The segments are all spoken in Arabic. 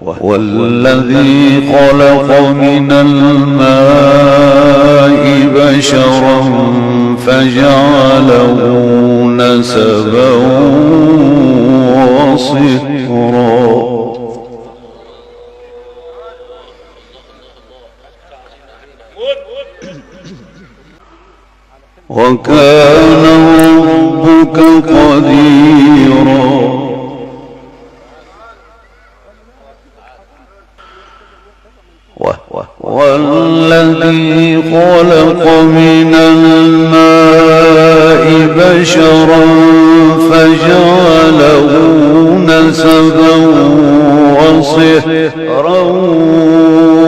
والذي خلق من الماء بشرا فجعله نسبا وصهرا وكان ربك قديرا والذي خلق من الماء بشرا فجعله نسبا وصهرا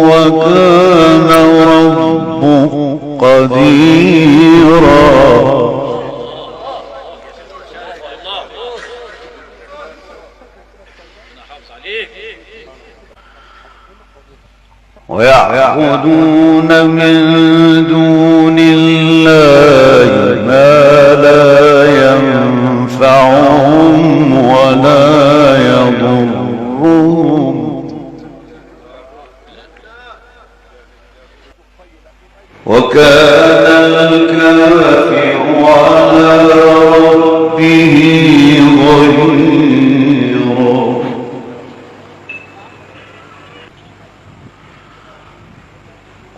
وكان ربك قديرا ويعبدون من دون الله ما لا ينفعهم ولا يضرهم وكان الكافر على ربه ظهيرا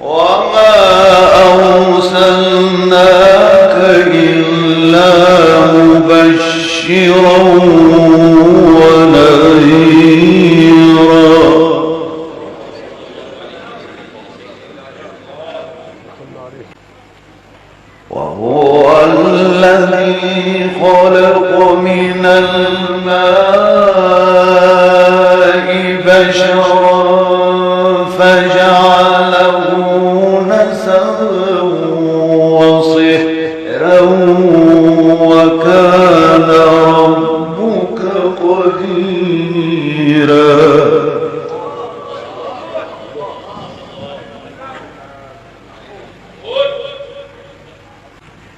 وما أرسلناك إلا مبشرا ونذيرا وهو الذي خلق من الماء بشرا فجعله نسبا وصهرا وكان ربك قديرا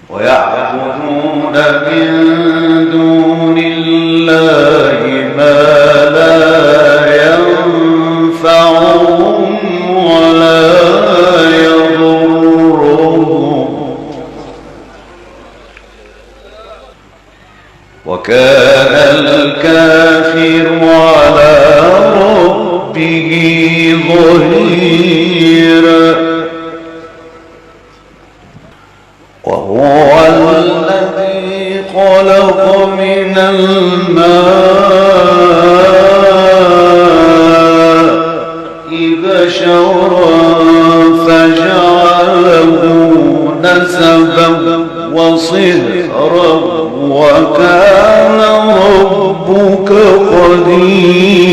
ويعبدون من دون الله ما لا ينفعهم ولا يضرهم وكان الكافر على ربه ظهيرا وهو الذي خلق من الماء بشرا فجعله نسبا وصهرا وكان ربك قديرا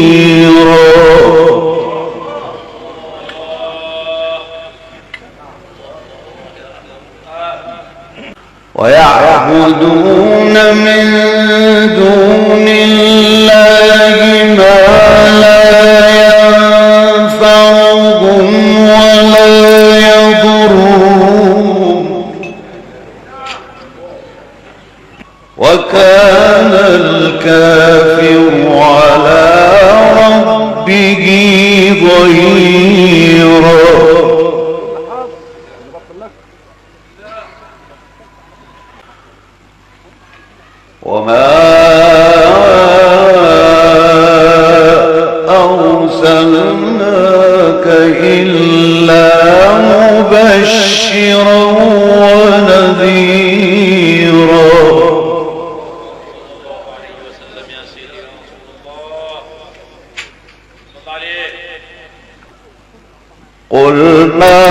ويعبدون من دون الله ما لا ينفعهم ولا يضرهم وكان الكافر على ربه ظهيرا وما أرسلناك إلا مبشرا ونذيرا قل ما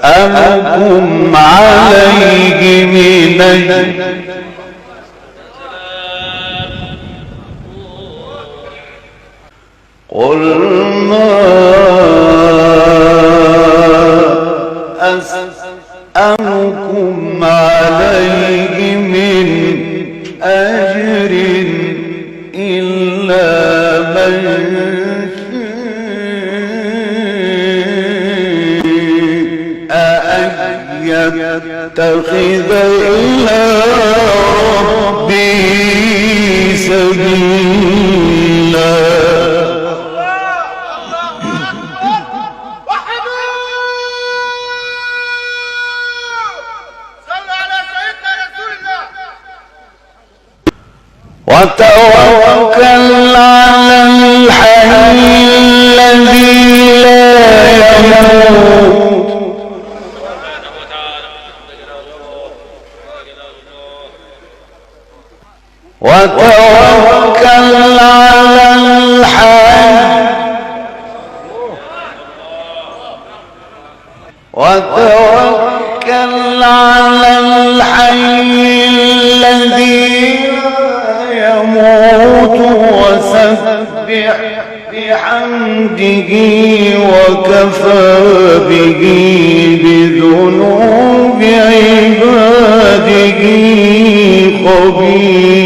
أسألكم عليه من أجر قل ما أسألكم عليه من أجر إلا من يتخذ إلى ربه سبيلا. وتوكل على الحي الذي لا يموت وتوكل على الحي وتوكل على الحي الذي يموت وسبح بحمده وكفى به بذنوب عباده خبيرا.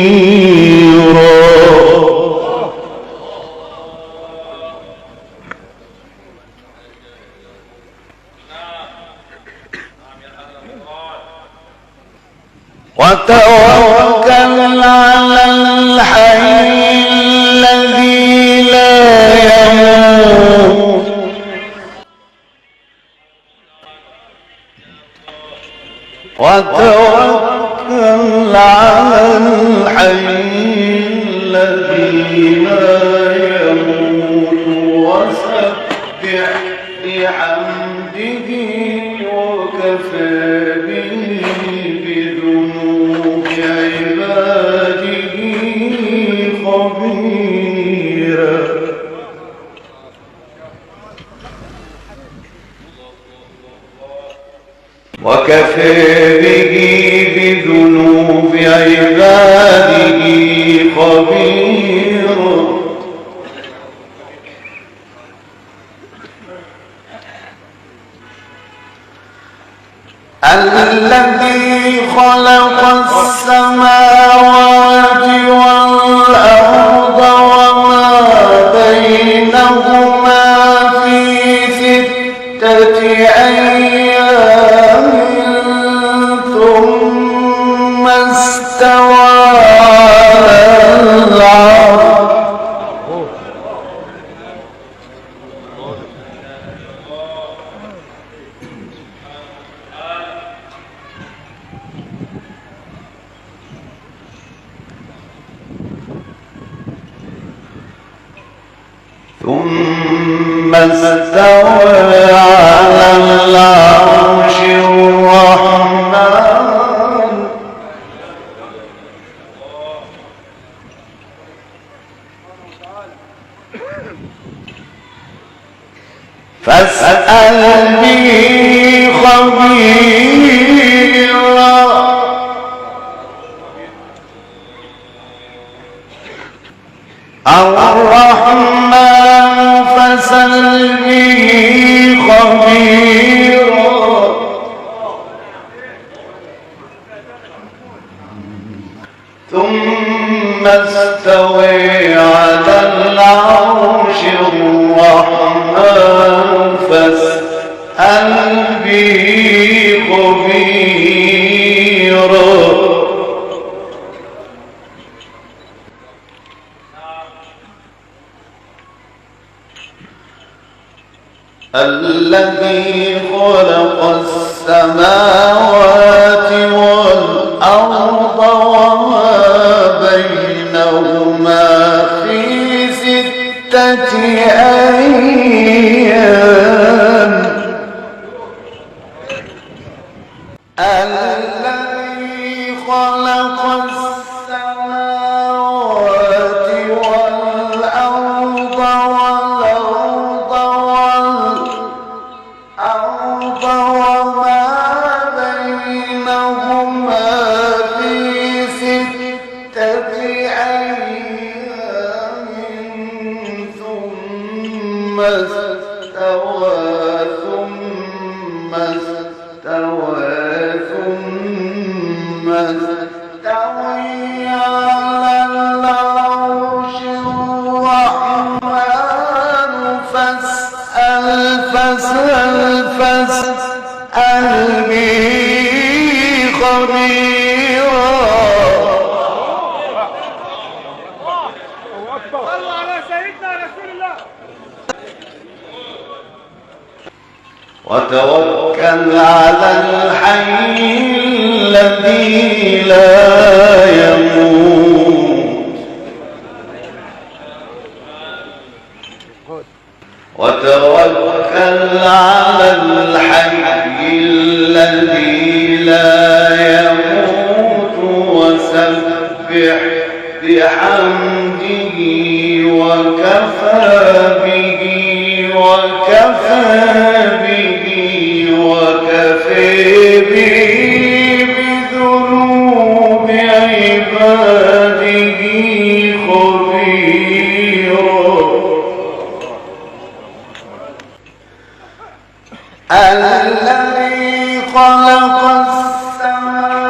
وتوكل على الحي الذي لا يموت وتوكل على الحي الذي لا يموت وسبح بحمده وكفى به بذنوب عباده خبيرا. وكفى به بذنوب عباده خبيرا. الذي خلق السماوات والأرض وما بينهما في 6 أيام ثم استوى على العرش الرحمن فاسأل به خبيرا. الرحمن فاسأل به خبيرا. ثم استوى على العرش الرحمن فاسأل به خبيرا. الذي خلق السماوات والأرض وما بينهما في 6 أيام. الذي خلق السماوات والأرض وما بينهما في 6 أيام ثم استوى على العرش الرحمن فاسأل به خبيرا. صلوا على سيدنا رسول الله. وتوكل على الحي الذي لا يموت وتوكل على الحي الذي لا يموت وسبح بحمده وكفى به بذنوب عباده خبيرا. الذي خلق السماوات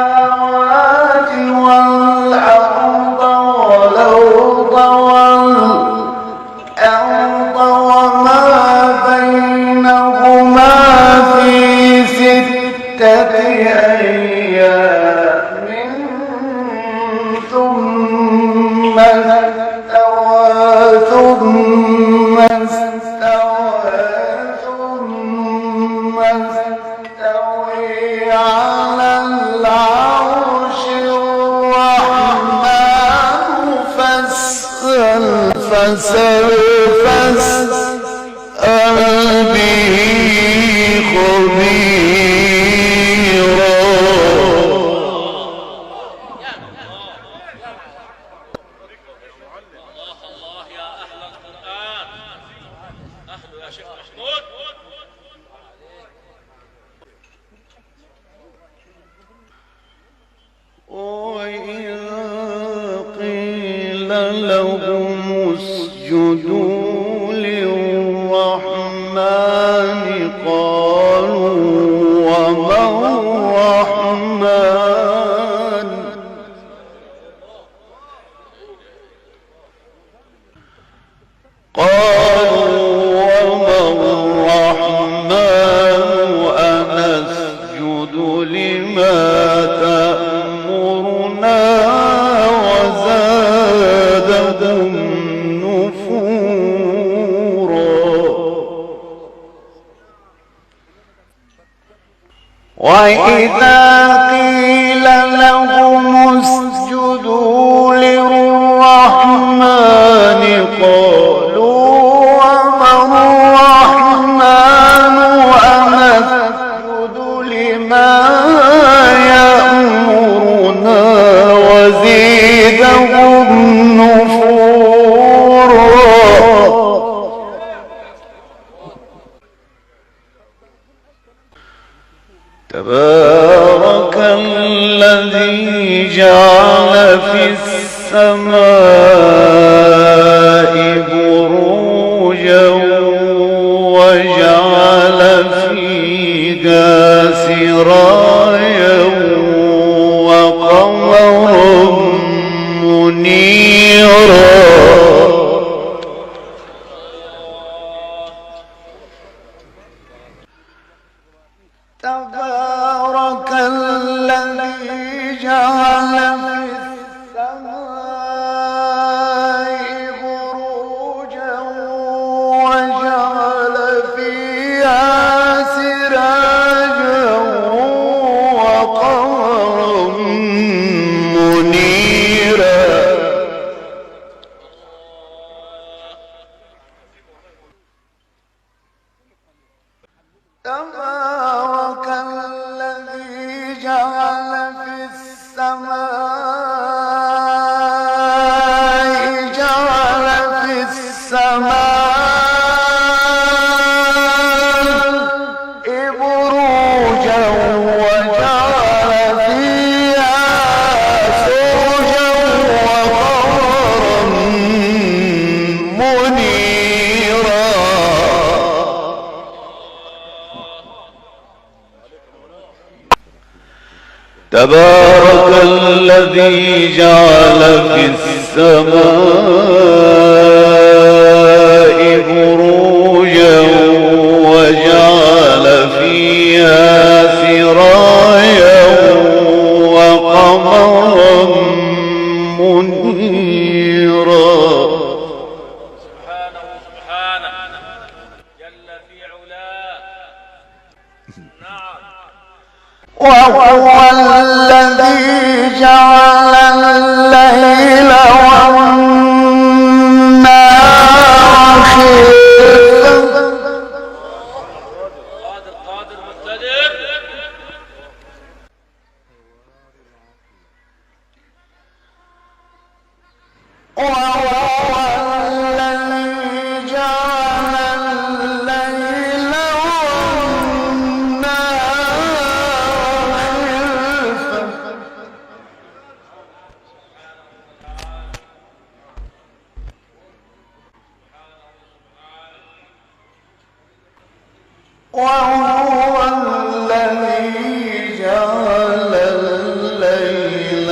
والأرض وما بينهما في 6 أيام ثم استوى على العرش. الرحمن فسوف أسأل به خبيرا. الله يا أهل القرآن، أهل يا شيخ محمود. وإذا قيل لهم اسجدوا للرحمن قالوا وما الرحمن أنسجد لما تأمرنا وزادهم نفورا. وإذا قيل لهم اسجدوا للرحمن قالوا وما الرحمن أنسجد لما يأمرنا وزيدهم نفورا. تبارك الذي جعل في السماء بروجا وجعل فيها سراجا وقمرا منيرا. تبارك الذي جعل في السماء بروجا وجعل فيها سراجا وقمرا منيرا. تبارك الذي جعل في السماء بروجا وجعل فيها سرجا وقمرا منيرا. تبارك الذي جعل في السماء بروجا وجعل فيها سراجا وقمرا منيرا. وهو الذي جعل الليل والنهار خلفة قادر مقتدر. وهو الذي جعل الليل والنهار خلفة وهو الذي جعل الليل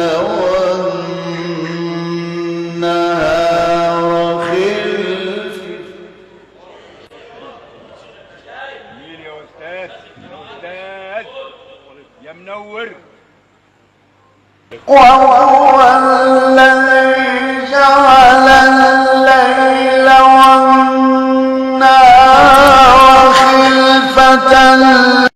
والنهار خلفة جميل يا أستاذ، يا أستاذ يا منور. وهو